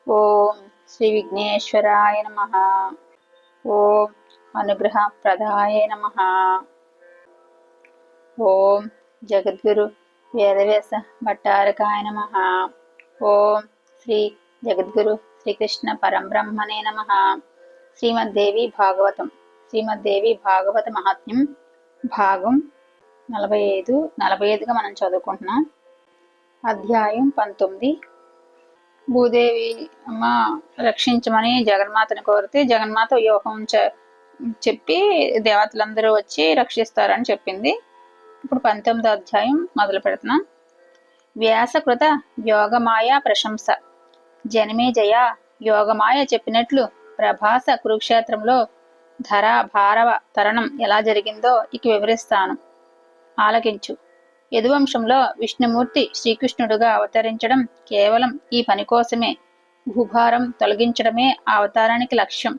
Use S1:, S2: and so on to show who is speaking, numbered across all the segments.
S1: ఓం శ్రీ విఘ్నేశ్వరాయ నమః. ఓం అనుగ్రహ ప్రదాయ నమః. ఓం జగద్గురు వేదవ్యాస భట్టారకాయ నమః. ఓం శ్రీ జగద్గురు శ్రీకృష్ణ పరంబ్రహ్మణే నమః. శ్రీమద్దేవి భాగవత మహాత్మ్యం భాగం 45గా మనం చదువుకుంటున్నాం. అధ్యాయం 19. భూదేవి అమ్మ రక్షించమని జగన్మాతను కోరితే జగన్మాత వ్యూహం చెప్పి దేవతలందరూ వచ్చి రక్షిస్తారని చెప్పింది. ఇప్పుడు 19వ అధ్యాయం మొదలు పెడుతున్నాం. వ్యాసకృత యోగమాయ ప్రశంస. జనమేజయ, యోగమాయ చెప్పినట్లు ప్రభాస కురుక్షేత్రంలో ధరా భారవ తరణం ఎలా జరిగిందో ఇక వివరిస్తాను, ఆలకించు. యదువంశంలో విష్ణుమూర్తి శ్రీకృష్ణుడుగా అవతరించడం కేవలం ఈ పని కోసమే. భూభారం తొలగించడమే ఆ అవతారానికి లక్ష్యం.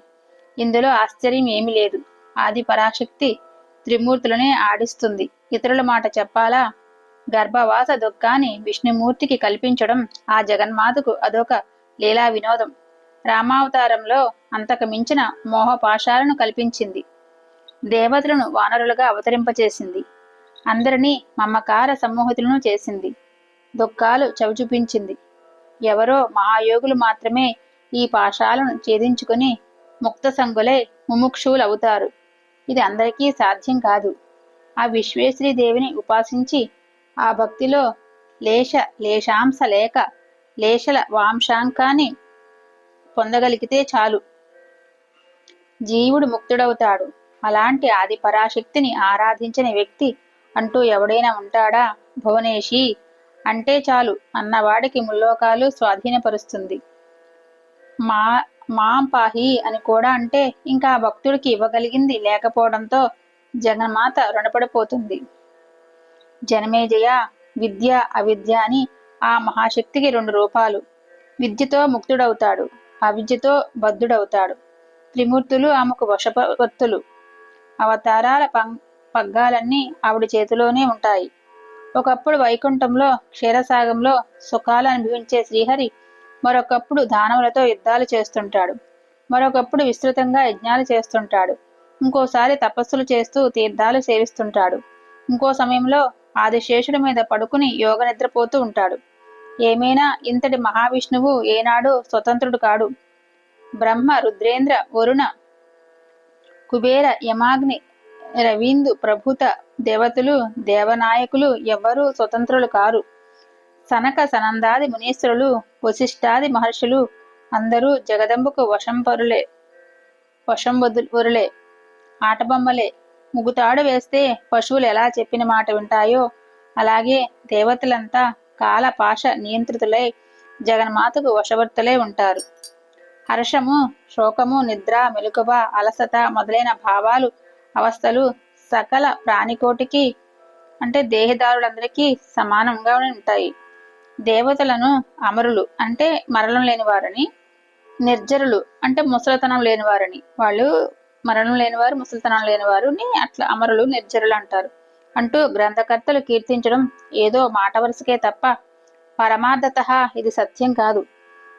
S1: ఇందులో ఆశ్చర్యం ఏమీ లేదు. ఆది పరాశక్తి త్రిమూర్తులనే ఆడిస్తుంది. ఇతరుల మాట చెప్పాలా? గర్భవాస దుఃఖాన్ని విష్ణుమూర్తికి కల్పించడం ఆ జగన్మాతకు అదొక లీలా వినోదం. రామావతారంలో అంతకు మించిన మోహపాశాలను కల్పించింది. దేవతలను వానరులుగా అవతరింపచేసింది. అందరినీ మమకార సమ్మోహితులను చేసింది. దుఃఖాలు చవిచూపించింది. ఎవరో మహాయోగులు మాత్రమే ఈ పాశాలను ఛేదించుకుని ముక్త సంగులై ముముక్షువులవుతారు. ఇది అందరికీ సాధ్యం కాదు. ఆ విశ్వేశ్వరీదేవిని ఉపాసించి ఆ భక్తిలో లేశాంశ లేక లేశల వాంశాంకాన్ని పొందగలిగితే చాలు, జీవుడు ముక్తుడవుతాడు. అలాంటి ఆది పరాశక్తిని ఆరాధించని వ్యక్తి అంటూ ఎవడైనా ఉంటాడా? భువనేషి అంటే చాలు అన్నవాడికి ముల్లోకాలు స్వాధీనపరుస్తుంది. మాం పాహి అని కూడా అంటే ఇంకా భక్తుడికి ఇవ్వగలిగింది లేకపోవడంతో జగన్మాత రుణపడిపోతుంది. జనమేజయ, విద్య అవిద్య అని ఆ మహాశక్తికి 2 రూపాలు. విద్యతో ముక్తుడవుతాడు, అవిద్యతో బద్ధుడవుతాడు. త్రిమూర్తులు ఆమెకు వశవర్తులు. అవతారాల పగ్గాలన్నీ ఆవిడ చేతిలోనే ఉంటాయి. ఒకప్పుడు వైకుంఠంలో క్షీరసాగంలో సుఖాలు అనుభవించే శ్రీహరి మరొకప్పుడు దానవులతో యుద్ధాలు చేస్తుంటాడు. మరొకప్పుడు విస్తృతంగా యజ్ఞాలు చేస్తుంటాడు. ఇంకోసారి తపస్సులు చేస్తూ తీర్థాలు సేవిస్తుంటాడు. ఇంకో సమయంలో ఆదిశేషుడి మీద పడుకుని యోగ నిద్రపోతూ ఉంటాడు. ఏమైనా ఇంతటి మహావిష్ణువు ఏనాడు స్వతంత్రుడు కాడు. బ్రహ్మ, రుద్రేంద్ర, వరుణ, కుబేర, యమాగ్ని, రవీందు ప్రభూత దేవతలు, దేవనాయకులు ఎవ్వరూ స్వతంత్రులు కారు. సనక సనందాది మునీశ్వరులు, వశిష్ఠాది మహర్షులు అందరూ జగదంబకు వశంవరులే, ఆటబొమ్మలే. ముగుతాడు వేస్తే పశువులు ఎలా చెప్పిన మాట వింటాయో అలాగే దేవతలంతా కాల పాశ నియంత్రితులై జగన్మాతకు వశవర్తులై ఉంటారు. హర్షము, శోకము, నిద్ర, మెలకువ, అలసట మొదలైన భావాలు, అవస్థలు సకల ప్రాణికోటికి అంటే దేహదారులందరికీ సమానంగానే ఉంటాయి. దేవతలను అమరులు అంటే మరణం లేనివారని, నిర్జరులు అంటే ముసలితనం లేనివారని, వాళ్ళు మరణం లేనివారు ముసలితనం లేనివారుని అట్లా అమరులు నిర్జరులు అంటారు అంటూ గ్రంథకర్తలు కీర్తించడం ఏదో మాట వరుసకే తప్ప పరమార్థత ఇది సత్యం కాదు.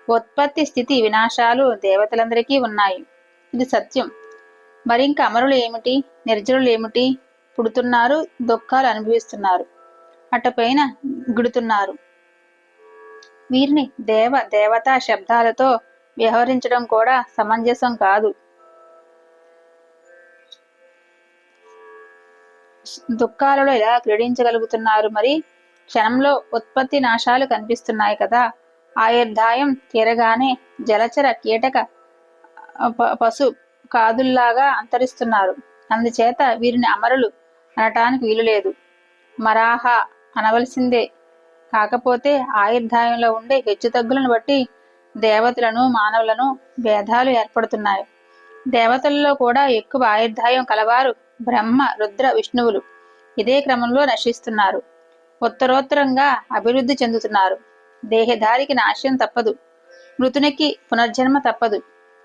S1: ఉత్పత్తి, స్థితి, వినాశాలు దేవతలందరికీ ఉన్నాయి, ఇది సత్యం. మరింక అమరులు ఏమిటి, నిర్జరులు ఏమిటి? పుడుతున్నారు, దుఃఖాలు అనుభవిస్తున్నారు, అటుపైన గిడుతున్నారు. వీరిని దేవతా శబ్దాలతో వ్యవహరించడం కూడా సమంజసం కాదు. దుఃఖాలలో ఎలా క్రీడించగలుగుతున్నారు మరి? క్షణంలో ఉత్పత్తి నాశాలు కనిపిస్తున్నాయి కదా. ఆయుర్దాయం తీరగానే జలచర కీటక పశు కాదుల్లాగా అంతరిస్తున్నారు. అందుచేత వీరిని అమరులు అనటానికి వీలులేదు. మరాహ అనవలసిందే. కాకపోతే ఆయుర్దాయంలో ఉండే హెచ్చుతగ్గులను బట్టి దేవతలను మానవులను భేదాలు ఏర్పడుతున్నాయి. దేవతలలో కూడా ఎక్కువ ఆయుర్దాయం కలవారు బ్రహ్మ, రుద్ర, విష్ణువులు. ఇదే క్రమంలో నశిస్తున్నారు, ఉత్తరోత్తరంగా అభివృద్ధి చెందుతున్నారు. దేహధారికి నాశనం తప్పదు, మృతునికి పునర్జన్మ తప్పదు.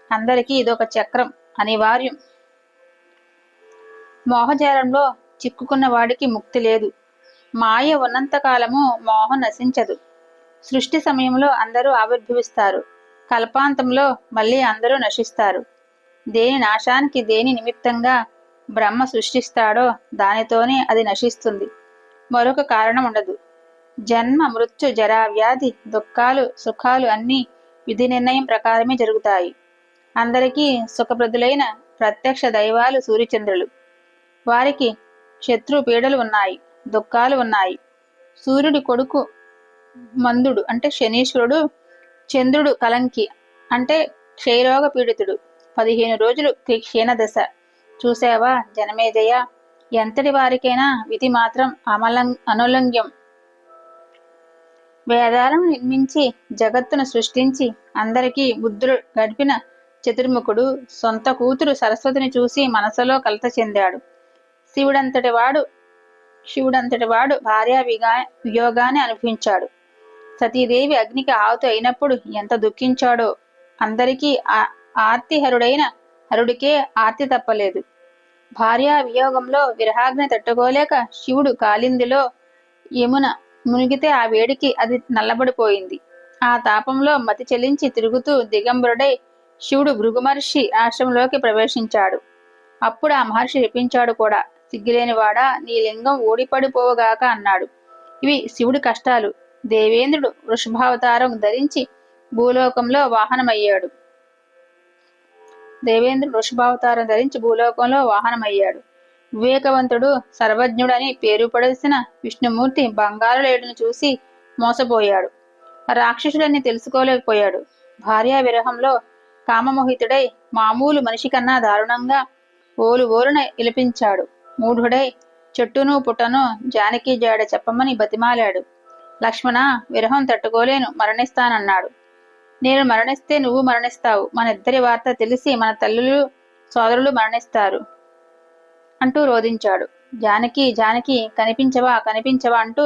S1: అందరికీ ఇదొక చక్రం, అనివార్యం. మోహజాలంలో చిక్కుకున్న వాడికి ముక్తి లేదు. మాయ ఉన్నంతకాలము మోహం నశించదు. సృష్టి సమయంలో అందరూ ఆవిర్భవిస్తారు, కల్పాంతంలో మళ్ళీ అందరూ నశిస్తారు. దేని నాశానికి దేని నిమిత్తంగా బ్రహ్మ సృష్టిస్తాడో దానితోనే అది నశిస్తుంది. మరొక కారణం ఉండదు. జన్మ మృత్యు జరా వ్యాధి దుఃఖాలు సుఖాలు అన్నీ విధి నిర్ణయం ప్రకారమే జరుగుతాయి. అందరికీ సుఖప్రదులైన ప్రత్యక్ష దైవాలు సూర్యచంద్రులు. వారికి శత్రు పీడలు ఉన్నాయి, దుఃఖాలు ఉన్నాయి. సూర్యుడి కొడుకు మందుడు అంటే శనీశ్వరుడు, చంద్రుడు కలంకి అంటే క్షయరోగ పీడితుడు. 15 రోజులు క్షీణదశ. చూసావా జనమేజయ, ఎంతటి వారికైనా విధి మాత్రం అనులంఘ్యం. వేదాలను నిర్మించి జగత్తును సృష్టించి అందరికీ బుద్ధులు గడిపిన చతుర్ముఖుడు సొంత కూతురు సరస్వతిని చూసి మనసులో కలత చెందాడు. శివుడంతటి వాడు భార్యా వియోగాన్ని అనుభవించాడు. సతీదేవి అగ్నికి ఆహుతి అయినప్పుడు ఎంత దుఃఖించాడో. అందరికీ ఆర్తిహరుడైన హరుడికే ఆర్తి తప్పలేదు. భార్యా వియోగంలో విరహాగ్ని తట్టుకోలేక శివుడు కాలిందిలో యమున మునిగితే ఆ వేడికి అది నల్లబడిపోయింది. ఆ తాపంలో మతి చెలించి తిరుగుతూ దిగంబరుడై శివుడు భృగుమహర్షి ఆశ్రమంలోకి ప్రవేశించాడు. అప్పుడు ఆ మహర్షి చెప్పించాడు కూడా. సిగ్గులేనివాడా, నీ లింగం ఊడిపడిపోవుగాక అన్నాడు. ఇవి శివుడి కష్టాలు. దేవేంద్రుడు వృషభావతారం ధరించి భూలోకంలో వాహనమయ్యాడు. వివేకవంతుడు సర్వజ్ఞుడని పేరు పడేసిన విష్ణుమూర్తి బంగారు లేడును చూసి మోసపోయాడు. రాక్షసుడని తెలుసుకోలేకపోయాడు. భార్యా విరహంలో కామమోహితుడై మామూలు మనిషి కన్నా దారుణంగా ఓలున ఇలిపించాడు. మూఢుడై చెట్టును పుట్టను జానకి జాడ చెప్పమని బతిమాలాడు. లక్ష్మణ, విరహం తట్టుకోలేను, మరణిస్తానన్నాడు. నేను మరణిస్తే నువ్వు మరణిస్తావు. మన ఇద్దరి వార్త తెలిసి మన తల్లులు సోదరులు మరణిస్తారు అంటూ రోధించాడు. జానకి జానకి కనిపించవా కనిపించవా అంటూ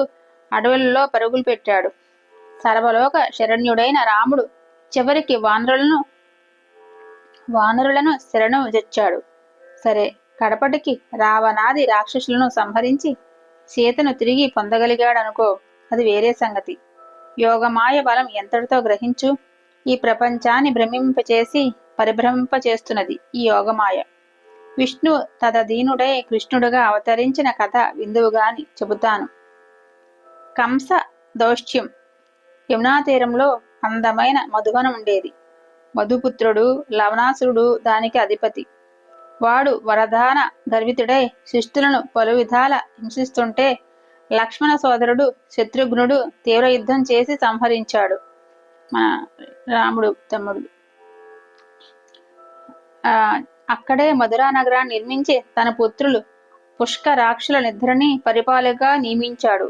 S1: అడవులలో పరుగులు పెట్టాడు. సర్వలోక శరణ్యుడైన రాముడు చివరికి వానరులను శరణు జొచ్చాడు. సరే, కడపటికి రావణాది రాక్షసులను సంహరించి సీతను తిరిగి పొందగలిగాడనుకో, అది వేరే సంగతి. యోగమాయ బలం ఎంతటితో గ్రహించు. ఈ ప్రపంచాన్ని భ్రమింపచేసి పరిభ్రమింపచేస్తున్నది ఈ యోగమాయ. విష్ణు తదధీనుడై కృష్ణుడుగా అవతరించిన కథ విందువుగాని చెబుతాను. కంస దౌష్ట్యం. యమునా తీరంలో అందమైన మధువనం ఉండేది. మధుపుత్రుడు లవణాసురుడు దానికి అధిపతి. వాడు వరదాన గర్వితుడై శిష్టులను పలు విధాల హింసిస్తుంటే లక్ష్మణ సోదరుడు శత్రుఘ్నుడు తీవ్ర యుద్ధం చేసి సంహరించాడు. మన రాముడు తమ్ముడు. అక్కడే మధురా నగరాన్ని నిర్మించి తన పుత్రులు పుష్కరాక్షులనిద్దరినీ పరిపాలకుగా నియమించాడు.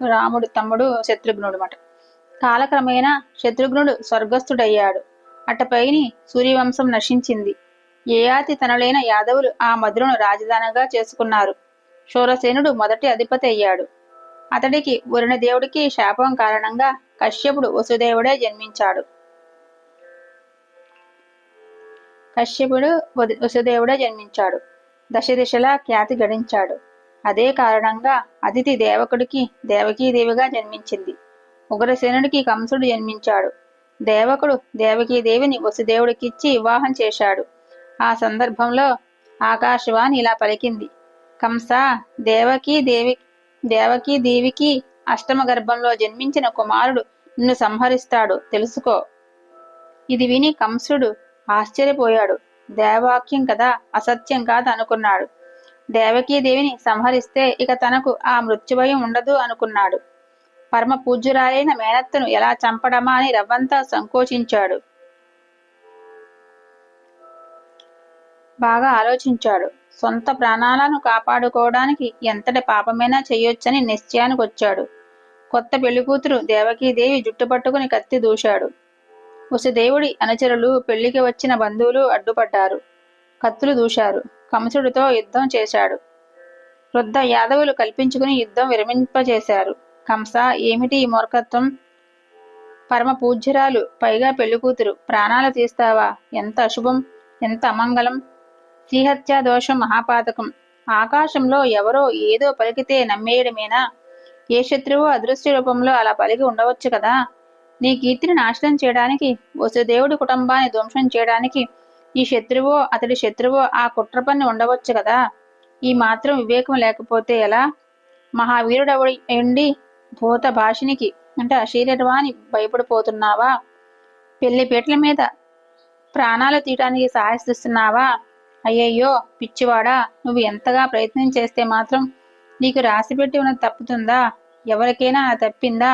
S1: రాముడు తమ్ముడు శత్రుఘ్నుడు మాట. కాలక్రమేణా శత్రుఘ్నుడు స్వర్గస్థుడయ్యాడు. అటపైని సూర్యవంశం నశించింది. ఏయాతి తనలైన యాదవులు ఆ మధురను రాజధానిగా చేసుకున్నారు. శూరసేనుడు మొదటి అధిపతి అయ్యాడు. అతడికి వరుణదేవుడికి శాపం కారణంగా కశ్యపుడు వసుదేవుడే జన్మించాడు. దశ దిశలా ఖ్యాతి గడించాడు. అదే కారణంగా అదితి దేవకుడికి దేవకీదేవిగా జన్మించింది. ఉగ్రసేనుడికి కంసుడు జన్మించాడు. దేవకుడు దేవకీదేవిని వసుదేవుడికిచ్చి వివాహం చేశాడు. ఆ సందర్భంలో ఆకాశవాణి ఇలా పలికింది: కంస, దేవకీదేవికి అష్టమ గర్భంలో జన్మించిన కుమారుడు నిన్ను సంహరిస్తాడు, తెలుసుకో. ఇది విని కంసుడు ఆశ్చర్యపోయాడు. దేవవాక్యం కదా, అసత్యం కాదు అనుకున్నాడు. దేవకీదేవిని సంహరిస్తే ఇక తనకు ఆ మృత్యుభయం ఉండదు అనుకున్నాడు. పరమ పూజ్యురాలైన మేనత్తను ఎలా చంపడమా అని రవ్వంతా సంకోచించాడు. బాగా ఆలోచించాడు. సొంత ప్రాణాలను కాపాడుకోవడానికి ఎంతటి పాపమైనా చెయ్యొచ్చని నిశ్చయానికి వచ్చాడు. కొత్త పెళ్లికూతురు దేవకీదేవి జుట్టు పట్టుకుని కత్తి దూశాడు. వసుదేవుడి అనుచరులు, పెళ్లికి వచ్చిన బంధువులు అడ్డుపడ్డారు. కత్తులు దూశారు. కంసుడితో యుద్ధం చేశాడు. వృద్ధ యాదవులు కల్పించుకుని యుద్ధం విరమింపచేశారు. కంస, ఏమిటి ఈ మూర్ఖత్వం? పరమ పూజ్యురాలు, పైగా పెళ్లికూతురు, ప్రాణాలు తీస్తావా? ఎంత అశుభం, ఎంత అమంగళం! శ్రీహత్యా దోషం మహాపాతకం. ఆకాశంలో ఎవరో ఏదో పలికితే నమ్మేయడమేనా? ఏ శత్రువు అదృశ్య రూపంలో అలా పలికి ఉండవచ్చు కదా. నీ కీర్తిని నాశనం చేయడానికి, వసుదేవుడి కుటుంబాన్ని ధ్వంసం చేయడానికి ఈ శత్రువో అతడి శత్రువో ఆ కుట్ర పన్ని ఉండవచ్చు కదా. ఈ మాత్రం వివేకం లేకపోతే ఎలా? మహావీరుడవుడి భూత భాషినికి అంటే అశరీరవాణి భయపడిపోతున్నావా? పెళ్లిపీటల మీద ప్రాణాలు తీయటానికి సాహసిస్తున్నావా? అయ్యయ్యో పిచ్చివాడా, నువ్వు ఎంతగా ప్రయత్నం చేస్తే మాత్రం నీకు రాసిపెట్టి ఉన్నది తప్పుతుందా? ఎవరికైనా తప్పిందా?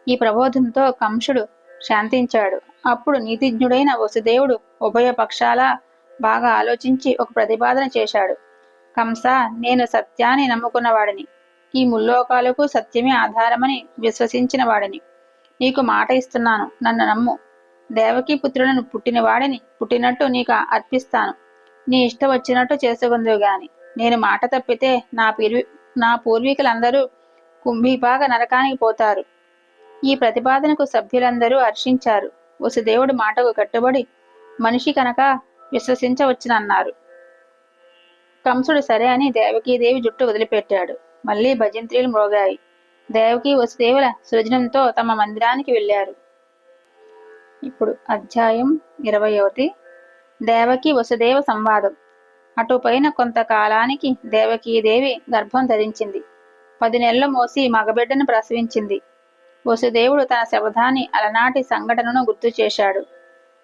S1: ఈ ప్రబోధంతో కంసుడు శాంతించాడు. అప్పుడు నీతిజ్ఞుడైన వసుదేవుడు ఉభయ పక్షాల బాగా ఆలోచించి ఒక ప్రతిపాదన చేశాడు. కంస, నేను సత్యాన్ని నమ్ముకున్నవాడిని, ఈ ముల్లోకాలకు సత్యమే ఆధారమని విశ్వసించిన వాడిని. నీకు మాట ఇస్తున్నాను, నన్ను నమ్ము. దేవకీ పుత్రులను పుట్టినవాడిని, పుట్టినట్టు నీకు అర్పిస్తాను. నీ ఇష్టం వచ్చినట్టు చేసుకుందువు గాని నేను మాట తప్పితే నా పూర్వీకులందరూ కుంభీపాక నరకానికి పోతారు. ఈ ప్రతిపాదనకు సభ్యులందరూ హర్షించారు. వసుదేవుడి మాటకు కట్టుబడి మనిషి కనుక విశ్వసించవచ్చునన్నారు. కంసుడు సరే అని దేవకీదేవి జుట్టు వదిలిపెట్టాడు. మళ్లీ భజంత్రీలు మ్రోగాయి. దేవకీ వసుదేవుల సృజనంతో తమ మందిరానికి వెళ్లారు. ఇప్పుడు అధ్యాయం 21. దేవకీ వసుదేవ సంవాదం. అటుపైన కొంతకాలానికి దేవకీదేవి గర్భం ధరించింది. 10 నెలలు మోసి మగబిడ్డను ప్రసవించింది. వసుదేవుడు తన శబదాన్ని అలనాటి సంఘటనను గుర్తు చేశాడు.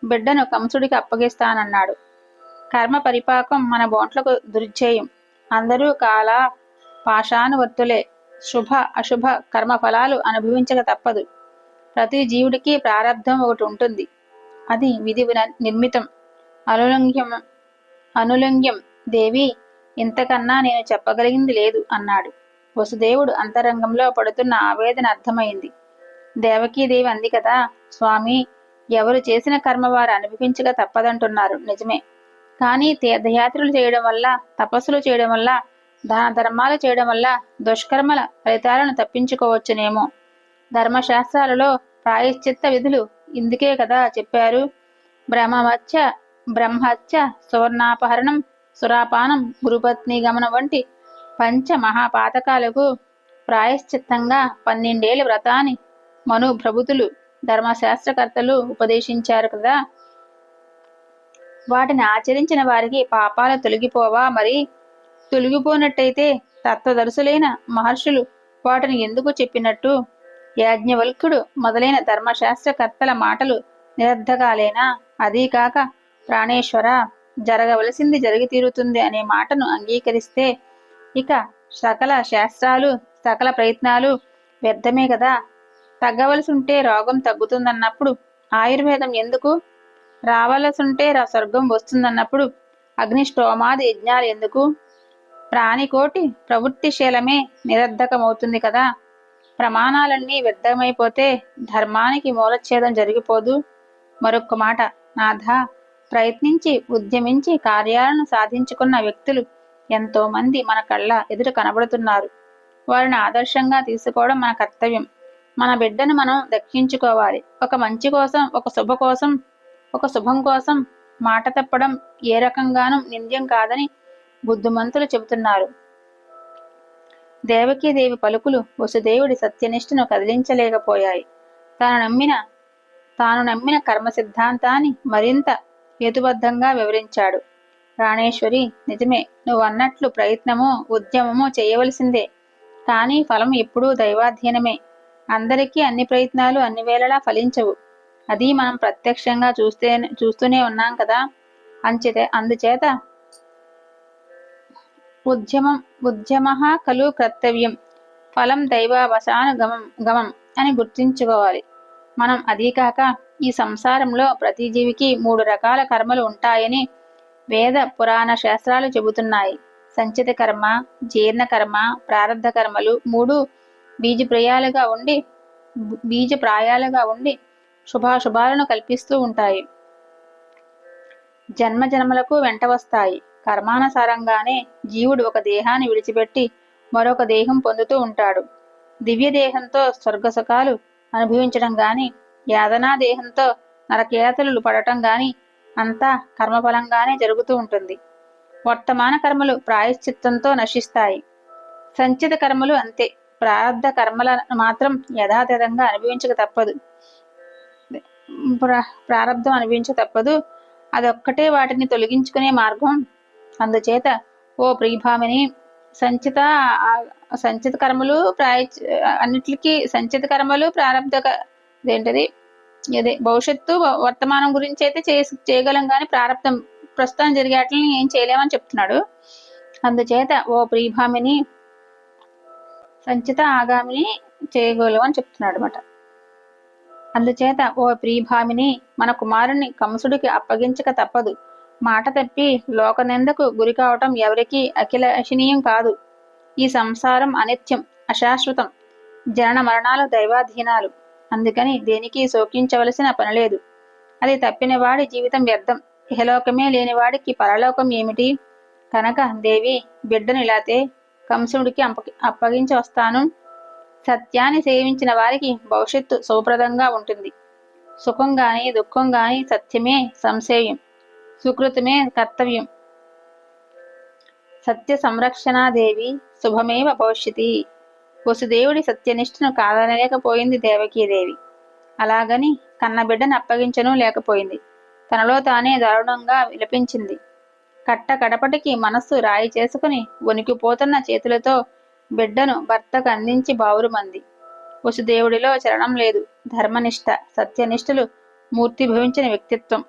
S1: బిడ్డను కంసుడికి అప్పగిస్తానన్నాడు. కర్మ పరిపాకం మన బోంట్లకు దుర్జేయం. అందరూ కాల పాషానువర్తులే. శుభ అశుభ కర్మఫలాలు అనుభవించక తప్పదు. ప్రతి జీవుడికి ప్రారంధం ఒకటి ఉంటుంది. అది విధి నిర్మితం. అనులంఘ్యం. దేవి, ఇంతకన్నా నేను చెప్పగలిగింది లేదు అన్నాడు. వసుదేవుడు అంతరంగంలో పడుతున్న ఆవేదన అర్థమైంది. దేవకీదేవి అంది కదా, స్వామి, ఎవరు చేసిన కర్మ వారు అనుభవించక తప్పదంటున్నారు నిజమే. కానీ తీర్థయాత్రలు చేయడం వల్ల, తపస్సులు చేయడం వల్ల, దాన ధర్మాలు చేయడం వల్ల దుష్కర్మల ఫలితాలను తప్పించుకోవచ్చునేమో. ధర్మశాస్త్రాలలో ప్రాయశ్చిత్త విధులు ఇందుకే కదా చెప్పారు. బ్రహ్మహత్య, సువర్ణాపహరణం, సురాపానం, గురుపత్ని గమనం వంటి పంచ మహాపాతకాలకు ప్రాయశ్చిత్తంగా 12 ఏళ్ల వ్రతాన్ని మను ప్రభుతులు ధర్మశాస్త్రకర్తలు ఉపదేశించారు కదా. వాటిని ఆచరించిన వారికి పాపాలు తొలగిపోవా? మరి తొలగిపోనట్టయితే తత్వదర్శులైన మహర్షులు వాటిని ఎందుకు చెప్పినట్టు? యాజ్ఞవల్క్యుడు మొదలైన ధర్మశాస్త్రకర్తల మాటలు నిరర్ధకాలేనా? అదీకాక ప్రాణేశ్వర, జరగవలసింది జరిగి తీరుతుంది అనే మాటను అంగీకరిస్తే ఇక సకల శాస్త్రాలు, సకల ప్రయత్నాలు వ్యర్థమే కదా. తగ్గవలసుంటే రోగం తగ్గుతుందన్నప్పుడు ఆయుర్వేదం ఎందుకు? రావలసుంటే స్వర్గం వస్తుందన్నప్పుడు అగ్నిష్టోమాది యజ్ఞాలు ఎందుకు? ప్రాణికోటి ప్రవృత్తిశీలమే నిరర్ధకమవుతుంది కదా. ప్రమాణాలన్నీ వ్యర్థమైపోతే ధర్మానికి మూలఛేదం జరిగిపోదు. మరొక్క మాట నాథ, ప్రయత్నించి ఉద్యమించి కార్యాలను సాధించుకున్న వ్యక్తులు ఎంతో మంది మన కళ్ళ ఎదుట కనబడుతున్నారు. వారిని ఆదర్శంగా తీసుకోవడం మన కర్తవ్యం. మన బిడ్డను మనం దక్షించుకోవాలి. ఒక మంచి కోసం, ఒక శుభం కోసం మాట తప్పడం ఏ రకంగానూ నింద్యం కాదని బుద్ధిమంతులు చెబుతున్నారు. దేవకీదేవి పలుకులు వసుదేవుడి సత్యనిష్టను కదిలించలేకపోయాయి. తాను నమ్మిన కర్మ సిద్ధాంతాన్ని మరింత హేతుబద్ధంగా వివరించాడు. ప్రాణేశ్వరి, నిజమే, నువ్వు అన్నట్లు ప్రయత్నము ఉద్యమము చేయవలసిందే. కానీ ఫలం ఎప్పుడూ దైవాధీనమే. అందరికీ అన్ని ప్రయత్నాలు అన్ని వేళలా ఫలించవు. అది మనం ప్రత్యక్షంగా చూస్తూనే ఉన్నాం కదా. అందుచేత ఉద్యమ కలు కర్తవ్యం, ఫలం దైవావసానుగమం అని గుర్తుంచుకోవాలి మనం. అదీకాక ఈ సంసారంలో ప్రతి జీవికి 3 రకాల కర్మలు ఉంటాయని వేద పురాణ శాస్త్రాలు చెబుతున్నాయి. సంచిత కర్మ, జీర్ణ కర్మ, ప్రారబ్ధ కర్మలు 3 బీజప్రాయాలుగా ఉండి శుభాశుభాలను కల్పిస్తూ ఉంటాయి. జన్మజన్మలకు వెంట వస్తాయి. కర్మానుసారంగానే జీవుడు ఒక దేహాన్ని విడిచిపెట్టి మరొక దేహం పొందుతూ ఉంటాడు. దివ్య దేహంతో స్వర్గసుఖాలు అనుభవించడం గాని, యాతనా దేహంతో నరకయాతనలు పడటం గాని అంతా కర్మఫలంగానే జరుగుతూ ఉంటుంది. వర్తమాన కర్మలు ప్రాయశ్చిత్తంతో నశిస్తాయి. సంచిత కర్మలు అంతే. ప్రారంధ కర్మలను మాత్రం యథాతథంగా అనుభవించక తప్పదు. ప్రారంధం అనుభవించక తప్పదు. అదొక్కటే వాటిని తొలగించుకునే మార్గం. అందుచేత ఓ ప్రియభామిని, సంచిత సంచిత కర్మలు అన్నిటికీ సంచిత కర్మలు ఏంటది అదే భవిష్యత్తు వర్తమానం గురించి అయితే చేయగలం కానీ ప్రారంధం ప్రస్తుతం జరిగేట్లని ఏం చేయలేమని చెప్తున్నాడు. అందుచేత ఓ ప్రియభామిని సంచిత ఆగామిని చేయగలవు అని చెప్తున్నాడు అనమాట. అందుచేత ఓ ప్రియభామిని, మన కుమారుణ్ణి కంసుడికి అప్పగించక తప్పదు. మాట తప్పి లోకనిందకు గురి కావటం ఎవరికీ అఖిలశనీయం కాదు. ఈ సంసారం అనిత్యం, అశాశ్వతం. జనన మరణాలు దైవాధీనాలు. అందుకని దేనికి శోకించవలసిన పనిలేదు. అది తప్పిన వాడి జీవితం వ్యర్థం. ఇహలోకమే లేనివాడికి పరలోకం ఏమిటి? కనుక దేవి, బిడ్డనిలాతే కంసుడికి అప్పగించి వస్తాను. సత్యాన్ని సేవించిన వారికి భవిష్యత్తు శుభప్రదంగా ఉంటుంది. సుఖం గాని దుఃఖం గాని సత్యమే సంశయం, సుకృతమే కర్తవ్యం. సత్య సంరక్షణాదేవి శుభమేవ భవిష్యతి. వసుదేవుడి సత్యనిష్టను కాదనలేకపోయింది దేవకీదేవి. అలాగని కన్నబిడ్డను అప్పగించను లేకపోయింది. తనలో తానే దారుణంగా విలపించింది. కడపటికి మనస్సు రాయి చేసుకుని వణికిపోతున్న చేతులతో బిడ్డను భర్తకు అందించి బావురుమంది. వసుదేవుడిలో చలనం లేదు. ధర్మనిష్ట, సత్యనిష్టలు మూర్తిభవించిన వ్యక్తిత్వం.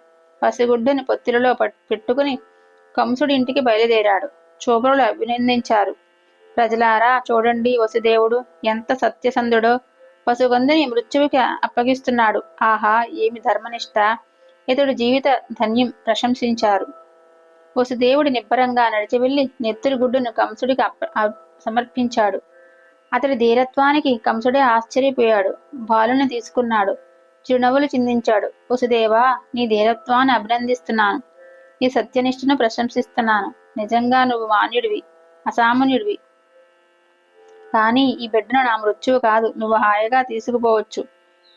S1: పసిగుడ్డుని పొత్తిలలో పెట్టుకుని కంసుడి ఇంటికి బయలుదేరాడు. చూపరులు అభినందించారు. ప్రజలారా చూడండి, వసుదేవుడు ఎంత సత్యసంధుడో. పసుగందుని మృత్యువుకి అప్పగిస్తున్నాడు. ఆహా, ఏమి ధర్మనిష్ట! ఇతడు జీవిత ధన్యం ప్రశంసించారు. వసుదేవుడి నిబ్బరంగా నడిచి వెళ్లి నెత్తురు గుడ్డును కంసుడికి సమర్పించాడు. అతడి ధీరత్వానికి కంసుడే ఆశ్చర్యపోయాడు. బాలుని తీసుకున్నాడు. చిరునవ్వులు చిందించాడు. వసుదేవా, నీ ధీరత్వాన్ని అభినందిస్తున్నాను. నీ సత్యనిష్టను ప్రశంసిస్తున్నాను. నిజంగా నువ్వు మాన్యుడివి, అసామాన్యుడివి. కానీ ఈ బిడ్డను నా మృత్యువు కాదు, నువ్వు హాయిగా తీసుకుపోవచ్చు.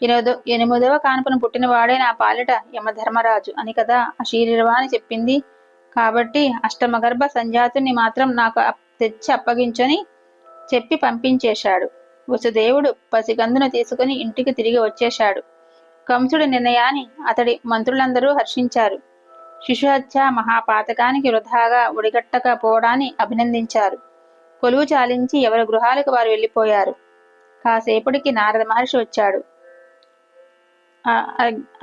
S1: 8వ కానుపను పుట్టినవాడే నా పాలిట యమధర్మరాజు అని కదా అశరీరవాణి చెప్పింది. కాబట్టి అష్టమగర్భ సంజాతుని మాత్రం నాకు తెచ్చి అప్పగించని చెప్పి పంపించేశాడు. వసుదేవుడు పసికందును తీసుకుని ఇంటికి తిరిగి వచ్చేశాడు. కంసుడి నిర్ణయాన్ని అతడి మంత్రులందరూ హర్షించారు. శిశుహత్య మహాపాతకానికి వృధాగా ఒడిగట్టకపోవడాన్ని అభినందించారు. కొలువు చాలించి ఎవరి గృహాలకు వారు వెళ్ళిపోయారు. కాసేపటికి నారద మహర్షి వచ్చాడు.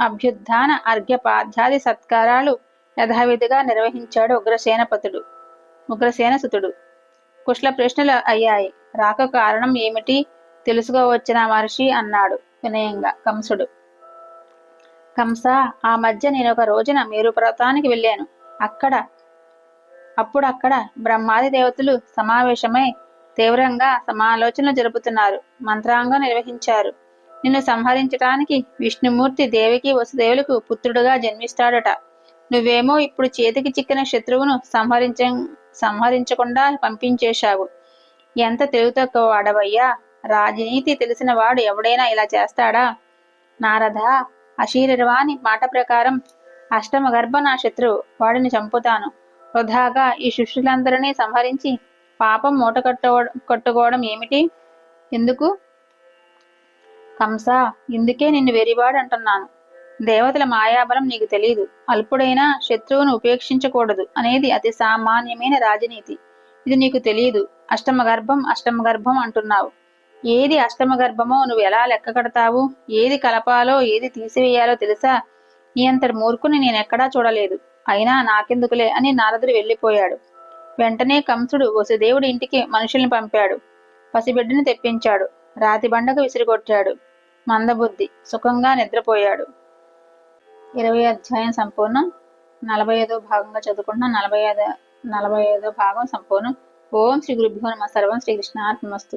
S1: అభ్యుత్థాన అర్ఘ్యపాధ్యాది సత్కారాలు యథావిధిగా నిర్వహించాడు ఉగ్రసేనసుతుడు. కుశల ప్రశ్నలు అయ్యాయి. రాక కారణం ఏమిటి తెలుసుకోవచ్చిన మహర్షి అన్నాడు వినయంగా కంసుడు. కంస, ఆ మధ్య నేను ఒక రోజున మేరు పర్వతానికి వెళ్ళాను. అప్పుడు బ్రహ్మాది దేవతలు సమావేశమై తీవ్రంగా సమాలోచనలు జరుపుతున్నారు. మంత్రాంగం నిర్వహించారు. నిన్ను సంహరించటానికి విష్ణుమూర్తి దేవికి వసుదేవులకు పుత్రుడుగా జన్మిస్తాడట. నువ్వేమో ఇప్పుడు చేతికి చిక్కిన శత్రువును సంహరించకుండా పంపించేశావు. ఎంత తెలివి తక్కువ వాడవయ్యా! రాజనీతి తెలిసిన వాడు ఎవడైనా ఇలా చేస్తాడా? నారద, అశరీరవాణి మాట ప్రకారం అష్టమ గర్భ నా శత్రువు. వాడిని చంపుతాను. వృధాగా ఈ శిష్యులందరినీ సంహరించి పాపం మూట కట్టుకోవడం ఏమిటి? ఎందుకు? కంస, ఇందుకే నిన్ను వెరివాడు అంటున్నాను. దేవతల మాయాబలం నీకు తెలియదు. అల్పుడైన శత్రువును ఉపేక్షించకూడదు అనేది అతి సామాన్యమైన రాజనీతి. ఇది నీకు తెలియదు. అష్టమ గర్భం అంటున్నావు. ఏది అష్టమ గర్భమో నువ్వు ఎలా లెక్క కడతావు? ఏది కలపాలో ఏది తీసివేయాలో తెలుసా? నీ అంతటి మూర్ఖుని నేనెక్కడా చూడలేదు. అయినా నాకెందుకులే అని నారదుడు వెళ్ళిపోయాడు. వెంటనే కంసుడు వసుదేవుడి ఇంటికి మనుషుల్ని పంపాడు. పసిబిడ్డని తెప్పించాడు. రాతి బండకు విసిరికొట్టాడు. మందబుద్ధి సుఖంగా నిద్రపోయాడు. 20వ అధ్యాయం సంపూర్ణం. 45వ భాగంగా చదువుకుంటున్న 45వ భాగం సంపూర్ణం. ఓం శ్రీ గురుభ్యో నమః. సర్వం శ్రీకృష్ణార్పణమస్తు.